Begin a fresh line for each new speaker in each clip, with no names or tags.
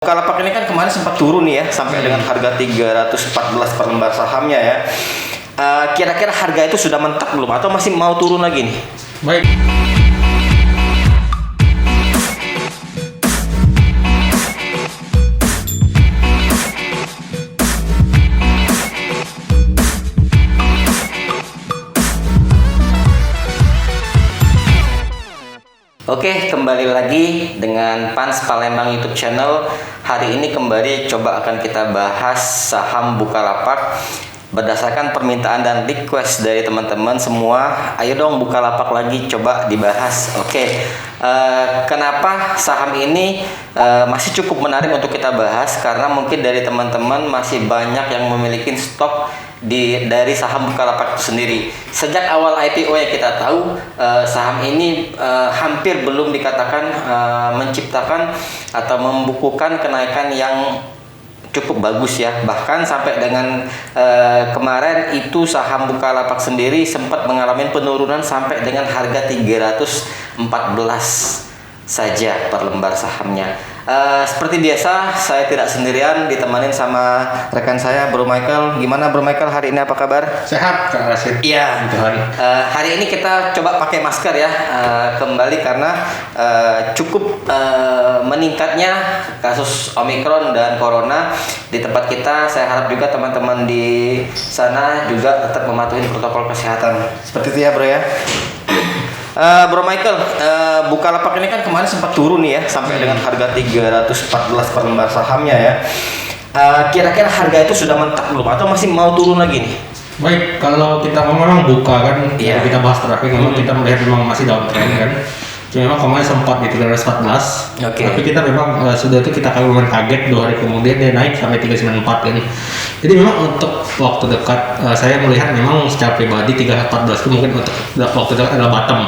Bukalapak ini kan kemarin sempat turun nih ya, sampai dengan harga 314 per lembar sahamnya ya. Kira-kira harga itu sudah mentok belum atau masih mau turun lagi nih?
Baik.
Oke, kembali lagi dengan Pans Palembang YouTube channel. Hari ini kembali coba akan kita bahas saham Bukalapak berdasarkan permintaan dan request dari teman-teman semua. Ayo dong Bukalapak lagi coba dibahas. Oke, kenapa saham ini masih cukup menarik untuk kita bahas? Karena mungkin dari teman-teman masih banyak yang memiliki stok dari saham Bukalapak itu sendiri. Sejak awal IPO yang kita tahu, saham ini hampir belum dikatakan menciptakan atau membukukan kenaikan yang cukup bagus ya. Bahkan sampai dengan kemarin itu saham Bukalapak sendiri sempat mengalami penurunan sampai dengan harga 314 saja per lembar sahamnya. Seperti biasa, saya tidak sendirian, ditemanin sama rekan saya, Bro Michael. Gimana Bro Michael, hari ini apa kabar?
Sehat, Kak Rashid.
Iya. Hari ini kita coba pakai masker ya, kembali karena cukup meningkatnya kasus Omikron dan Corona di tempat kita. Saya harap juga teman-teman di sana juga tetap mematuhi protokol kesehatan. Seperti itu ya Bro ya. Bro Michael, Bukalapak ini kan kemarin sempat turun nih ya, sampai dengan harga 314 per lembar sahamnya ya. Kira-kira harga itu sudah mentok belum atau masih mau turun lagi nih?
Baik, kalau kita memang buka kan, kita bahas terakhir, memang kita melihat memang masih downtrend kan. Cuma memang kemarin sempat di 314, tapi kita memang sudah itu kita lumayan kaget 2 hari kemudian dia naik sampai 394 kan. Jadi memang untuk waktu dekat saya melihat memang secara pribadi 314 itu mungkin untuk waktu dekat adalah bottom.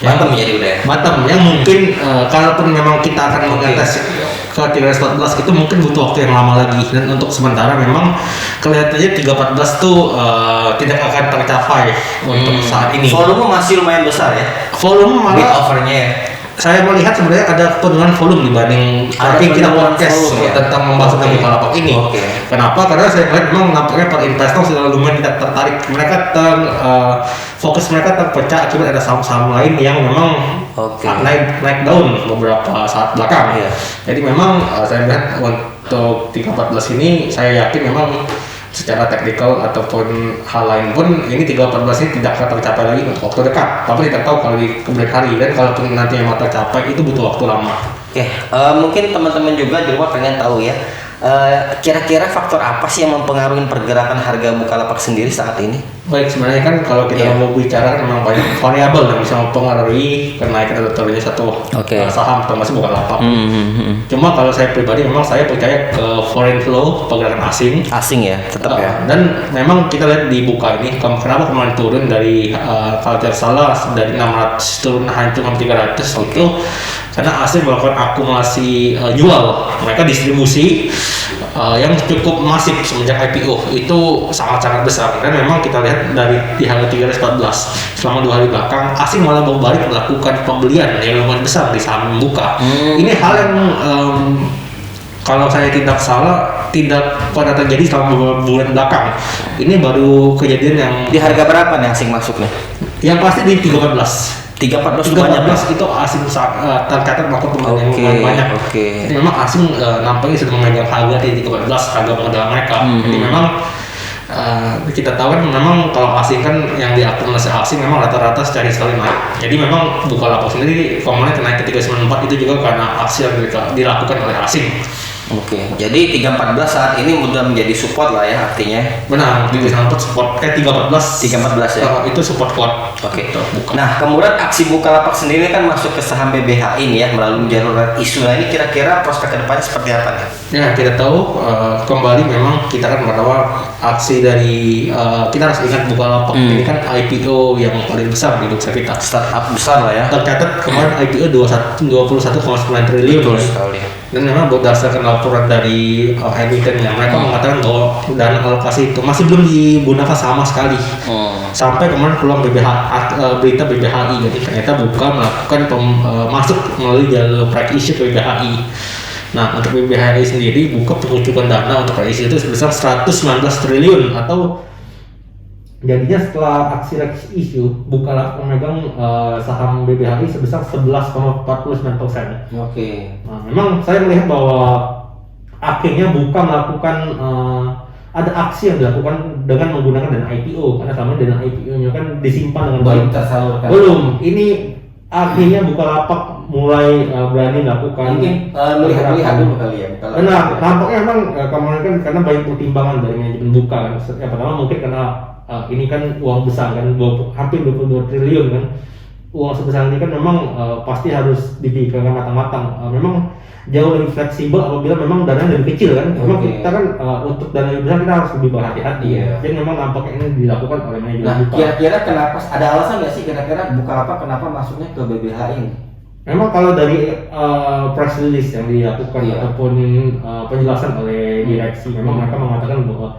Bottom jadi udah ya? Bottom
yang mungkin kalaupun memang kita akan mengatas ke 314 itu mungkin butuh waktu yang lama lagi, dan untuk sementara memang kelihatannya 314 tuh tidak akan tercapai untuk saat ini.
Volume masih lumayan besar ya?
Volume malah
bid offernya ya?
Saya melihat sebenarnya ada penurunan volume dibanding tapi kita podcast tentang membahas tentang Bukalapak ini. Kenapa? Karena saya melihat memang nampaknya para investor sudah lumayan tidak tertarik. Mereka fokus mereka terpecah akibat ada saham-saham lain yang memang naik daun beberapa saat belakang. Jadi memang saya melihat untuk 314 ini saya yakin memang secara teknikal ataupun hal lain pun ini 314 ini tidak akan tercapai lagi untuk waktu dekat. Tapi tidak tahu kalau di kemudian hari, dan kalaupun nanti memang tercapai itu butuh waktu lama.
Mungkin teman-teman juga di rumah pengen tahu ya, kira-kira faktor apa sih yang mempengaruhi pergerakan harga Bukalapak sendiri saat ini?
Baik, sebenarnya kan kalau kita mau bicara memang banyak variabel yang bisa mempengaruhi kenaikan atau turunnya satu saham termasuk Bukalapak. Cuma kalau saya pribadi memang saya percaya ke foreign flow, pergerakan asing
ya, tetap ya.
Dan memang kita lihat di Buka ini kenapa kemarin turun dari kalau tidak salah dari 600 turun hancur 300 itu karena asing melakukan akumulasi jual. Mereka distribusi yang cukup masif semenjak IPO itu sangat-sangat besar, dan memang kita lihat dari di harga 314 selama 2 hari belakang asing malah berbalik melakukan pembelian yang lumayan besar di saham Buka. Ini hal yang kalau saya tidak salah tidak pernah terjadi selama beberapa bulan belakang. Ini baru kejadian yang
di harga berapa nih asing masuknya?
Yang pasti di 314 itu asing tercatat melakukan pembelian yang banyak. Jadi memang asing nampaknya sudah memegang harga di 314 harga modal mereka. Jadi memang kita tahu kan memang kalau asing kan yang diakumulasi asing memang rata-rata secara sekali naik. Jadi memang Bukalapak sendiri kemarin naik ke 394 itu juga karena aksi yang dilakukan oleh asing.
Jadi 314 saat ini sudah menjadi support lah ya artinya.
Benar, 314 support 314
ya.
Itu support kuat.
Nah, kemudian aksi Bukalapak sendiri kan masuk ke saham BBHI ini ya melalui jalur isu. Nah, ini kira-kira prospek kedepannya seperti apa nih?
Ya, kita tahu kembali memang kita kan bahwa aksi dari kita harus ingat Bukalapak ini kan IPO yang paling besar di Indonesia kita.
Startup besar lah ya.
Tercatat kemarin IPO 21,9 triliun. Dan memang berdasarkan laporan dari emitennya, mereka mengatakan bahwa dana alokasi itu masih belum digunakan sama sekali. Sampai kemarin keluar berita BBHI, jadi ternyata Buka melakukan masuk melalui jalur private issue ke BBHI. Nah, untuk BBHI sendiri buka pengucuran dana untuk ICO itu sebesar 119 triliun atau jadinya setelah aksi issue Bukalapak memegang saham BBHI sebesar 11,49%.
Oke.
Nah, memang saya melihat bahwa akhirnya Buka melakukan ada aksi yang dilakukan dengan menggunakan dana IPO, karena selama dana IPO-nya kan disimpan dengan baik.
Tersalurkan.
Belum. Ini akhirnya Bukalapak mulai berani melakukan.
Mungkin melihat dulu kali ya.
Benar. Nampaknya memang kemarin kan karena banyak pertimbangan dari manajemen Buka kan. Yang pertama mungkin karena ini kan uang besar kan, hampir 22 triliun kan. Uang sebesar ini kan memang pasti harus dipikirkan matang-matang. Memang jauh lebih fleksibel apabila memang dana lebih kecil kan. Memang kita kan untuk dana lebih besar kita harus lebih berhati-hati. Jadi memang nampaknya ini dilakukan oleh manajemen Buka.
Kira-kira kenapa ada alasan nggak sih kira-kira Bukalapak kenapa masuknya ke BBHI ini?
Memang kalau dari press release yang dilakukan ataupun penjelasan oleh direksi, memang mereka mengatakan bahwa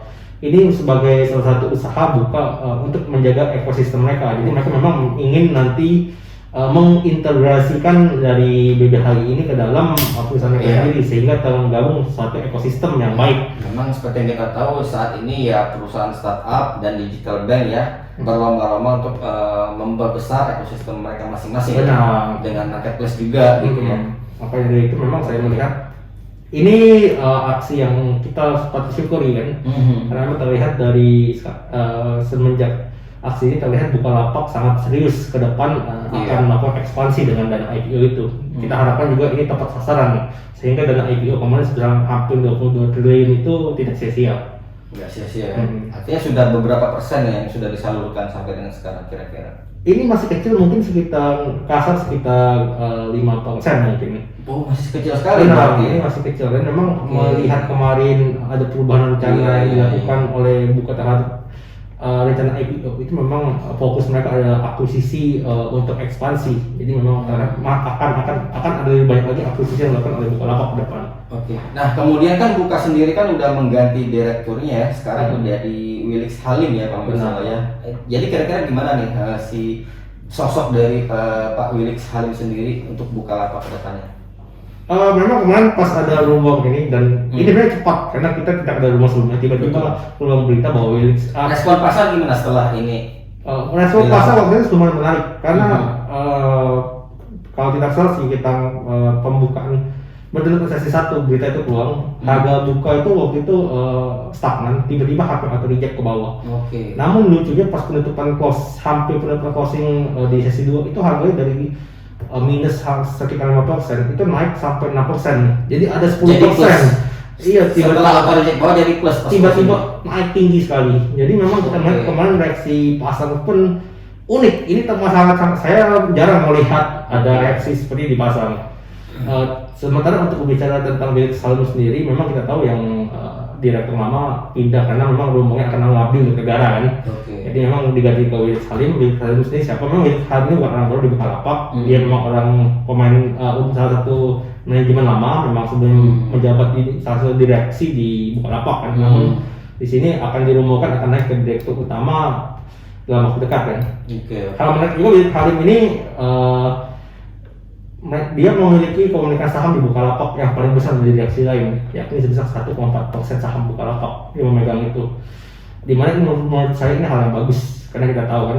ini sebagai salah satu usaha Buka untuk menjaga ekosistem mereka. Jadi mereka memang ingin nanti mengintegrasikan dari BBHI ini ke dalam perusahaan mereka sendiri sehingga tergabung suatu ekosistem yang baik.
Memang seperti yang kita tahu saat ini ya perusahaan startup dan digital bank ya berlomba-lomba untuk memperbesar ekosistem mereka masing-masing dengan marketplace juga gitu ya.
Maka dari itu memang saya melihat ini aksi yang kita patut syukuri kan, karena terlihat dari semenjak aksi ini terlihat Bukalapak sangat serius ke depan akan melakukan ekspansi dengan dana IPO itu. Kita harapkan juga ini tepat sasaran sehingga dana IPO kemarin sebesar hampir 22 triliun itu tidak sia-sia.
Nggak sia-sia. Artinya sudah beberapa persen yang sudah disalurkan sampai dengan sekarang kira-kira.
Ini masih kecil, mungkin sekitar 5% mungkin.
Oh, masih kecil sekali.
Ini masih kecil dan memang melihat kemarin ada perubahan rencana yang dilakukan oleh Buka terhadap rencana IPO itu memang fokus mereka adalah akuisisi untuk ekspansi. Jadi memang akan ada lebih banyak lagi akuisisi yang dilakukan oleh Bukalapak ke depan.
Oke. Nah kemudian kan Buka sendiri kan udah mengganti direkturnya ya. Sekarang udah di Wilix Halim ya kalau nggak salah ya. Jadi kira-kira gimana nih si sosok dari Pak Wilix Halim sendiri untuk Bukalapak ke depannya?
Memang kemarin pas ada rumor ini dan ini sebenarnya cepat karena kita tidak ada rumor sebelumnya, tiba-tiba keluar berita bahwa Wilix
respon pasar gimana setelah ini?
Respon pasar waktu itu lumayan menarik karena kalau tidak salah sih kita pembukaan betul sesi 1 berita itu keluar, harga Buka itu waktu itu stagnan, tiba-tiba atau reject ke bawah. Namun lucunya pas penutupan hampir penutupan closing di sesi 2 itu harganya dari minus sekitar 5% itu naik sampai 6%. Jadi ada 10%. Iya, tiba-tiba naik tinggi sekali. Jadi memang kita melihat kemarin reaksi pasar pun unik. Ini sangat saya jarang melihat ada reaksi seperti di pasar. Sementara untuk berbicara tentang Wilix Halim sendiri, memang kita tahu yang direktur lama pindah karena memang rumornya akan mengabdi untuk negara kan. Jadi memang diganti ke Wilix Halim. Wilix Halim sendiri siapa? Memang Wilix Halim ini bukan orang baru di Bukalapak. Dia memang orang pemain salah satu manajemen lama, memang sebelum menjabat di salah satu direksi di Bukalapak kan. Namun di sini akan dirumorkan akan naik ke direktur utama dalam waktu dekat kan. Kalau menarik juga Wilix Halim ini dia memiliki kepemilikan saham di Bukalapak yang paling besar dari direksi lain, yakni sebesar 1,4% saham Bukalapak dia memegang itu. Dimana menurut saya ini hal yang bagus karena kita tahu kan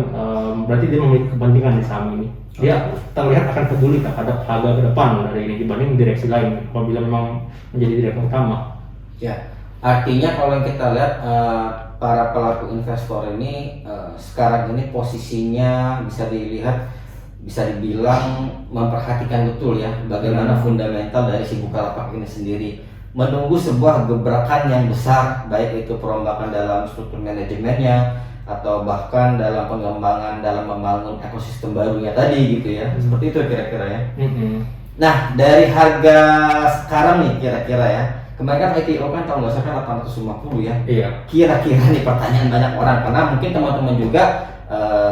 berarti dia memiliki kepentingan di saham ini. Dia terlihat akan peduli terhadap harga ke depan dari ini dibanding direksi lain apabila memang menjadi direktur utama.
Ya, artinya kalau kita lihat para pelaku investor ini sekarang ini posisinya bisa dibilang memperhatikan betul ya bagaimana fundamental dari si Bukalapak ini sendiri, menunggu sebuah gebrakan yang besar, baik itu perombakan dalam struktur manajemennya atau bahkan dalam pengembangan dalam membangun ekosistem barunya tadi gitu ya. Seperti itu kira-kira ya. Nah dari harga sekarang nih kira-kira ya, kemarin kan IPO kan tahun nggak salah kan 850 ya. Kira-kira nih pertanyaan banyak orang karena mungkin teman-teman juga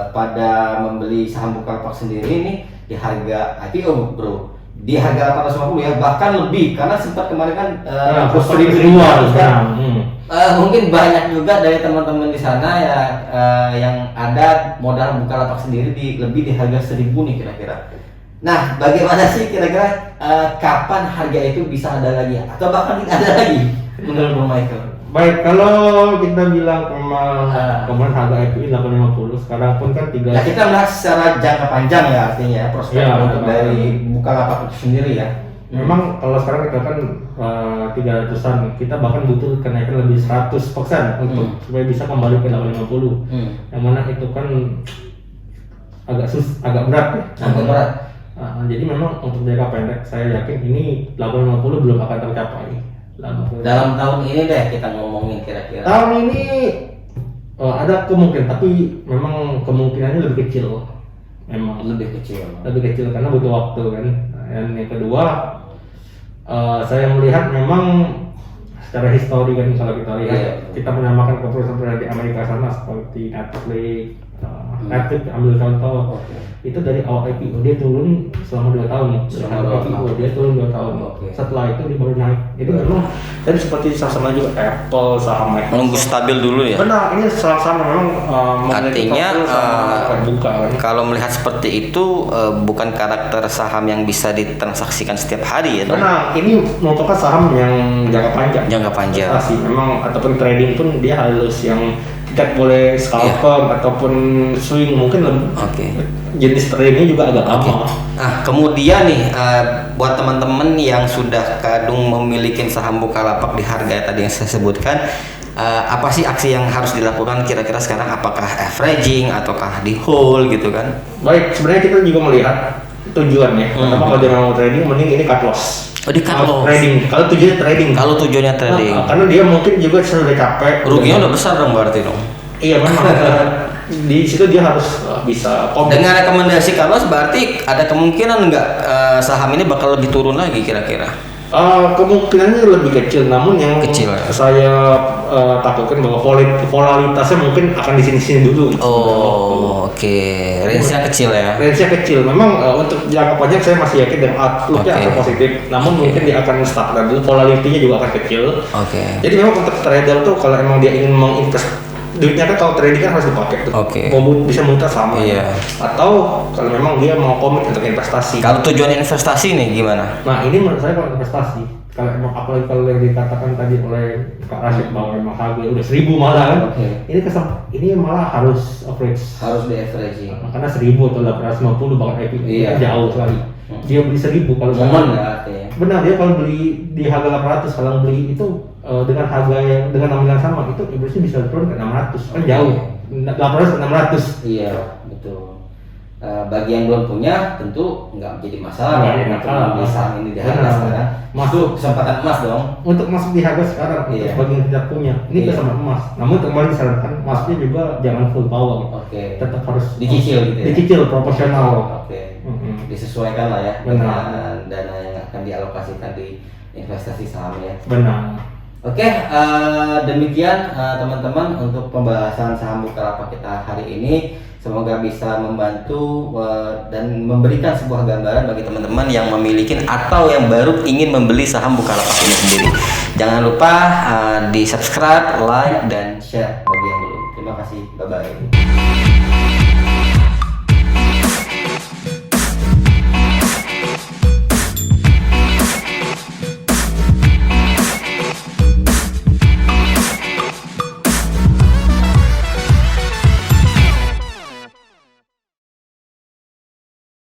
pada membeli saham Bukalapak sendiri nih di harga IPO bro, di harga 850 ya, bahkan lebih karena sempat kemarin kan mungkin banyak juga dari teman-teman di sana ya yang ada modal Bukalapak sendiri lebih di harga 1000 nih kira-kira. Nah, bagaimana sih kira-kira kapan harga itu bisa ada lagi atau bahkan tidak ada lagi menurut Bung Michael?
Baik, kalau kita bilang kemarin harga IPO 850, sekarang pun kan 3.
Nah, kita melihat secara jangka panjang ya, artinya prospek
Ya,
untuk dari Bukalapak itu sendiri ya.
Memang kalau sekarang kita kan 300-an, kita bahkan butuh kenaikan lebih 100% untuk supaya bisa kembali ke 850. Yang mana itu kan agak berat ya.
Agak berat.
Jadi memang untuk jangka pendek saya yakin ini 850 belum akan tercapai.
Dalam tahun ini deh kita ngomongin kira-kira.
Tahun ini ada kemungkinan, tapi memang kemungkinannya lebih kecil. Memang
Lebih kecil
karena butuh waktu kan. Dan yang kedua, saya melihat memang secara histori kan, kalau kita lihat kita menyamakan ke perusahaan di Amerika sana seperti Netflix. Netflix ambil contoh, itu dari awal IPO dia turun selama 2 tahun.
Selama 2
IPO
tahun.
dia turun 2 tahun. Setelah itu dia baru naik. Jadi memang tadi seperti sama juga Apple, saham Microsoft.
Menunggu stabil dulu ya.
Benar, ini sama memang
Artinya
terbuka kan.
kalau melihat seperti itu bukan karakter saham yang bisa ditransaksikan setiap hari ya.
Benar, ini merupakan saham yang jangka panjang.
Jangka panjang.
Investasi. Memang ataupun trading pun dia harus yang tidak boleh scalper ataupun swing, mungkin jenis tradingnya juga agak lama.
Nah, kemudian nih buat teman-teman yang sudah kadung memiliki saham Bukalapak di harga tadi yang saya sebutkan, apa sih aksi yang harus dilakukan kira-kira sekarang? Apakah averaging ataukah di hold gitu kan?
Baik, sebenarnya kita juga melihat tujuannya. Pertama kalau dia mau trading, mending ini cut loss.
Oh, di cut loss.
Trading. Kalau tujuannya trading.
Kalau tujuannya trading.
Karena dia mungkin juga sudah capek.
Ruginya udah besar dong berarti dong.
Iya memang. Di situ dia harus bisa komit.
Dengan rekomendasi cut loss berarti ada kemungkinan nggak saham ini bakal lebih turun lagi kira-kira?
Kemungkinannya lebih kecil, namun yang
Kecil, ya?
saya takutkan bahwa volatilitasnya mungkin akan di sini-sini dulu.
Oke. Range-nya kecil ya.
Range-nya kecil. Memang untuk jangka panjang saya masih yakin dengan outlook-nya akan positif, namun mungkin dia akan stagnan dulu, volatility-nya juga akan kecil. Jadi memang untuk trader tuh kalau emang dia ingin menginvest duitnya kan, kalau trading kan harus dipakai tuh. Mau bisa muter sama. Atau kalau memang dia mau komit untuk investasi.
Kalau tujuan investasi nih gimana?
Nah ini menurut saya kalau investasi, kalau emang apalagi kalau yang dikatakan tadi oleh Kak Rashid bahwa memang harga udah 1.000 malah kan, ini malah harus average.
Harus di averaging.
Karena 1.000 atau 850 bahkan IPO kan jauh sekali. Dia beli 1.000 kalau benar, dia kalau beli di harga 800, kalau beli itu dengan harga yang dengan nominal sama itu ibaratnya bisa turun ke 600, kan jauh. 800 ke 600.
Iya, betul. Bagi yang belum punya tentu nggak menjadi masalah di saham ini di harga sekarang. Masuk kesempatan emas dong.
Untuk masuk di harga sekarang, bagi yang tidak punya, ini kesempatan emas. Namun kembali disarankan masuknya juga jangan full power. Tetap harus
dicicil gitu ya.
Dicicil proporsional.
Disesuaikan lah ya dengan dana yang akan dialokasikan di investasi saham ya.
Benar.
Demikian teman-teman untuk pembahasan saham Bukalapak kita hari ini. Semoga bisa membantu dan memberikan sebuah gambaran bagi teman-teman yang memiliki atau yang baru ingin membeli saham Bukalapak ini sendiri. Jangan lupa di subscribe, like, dan share bagi yang belum. Terima kasih, bye-bye.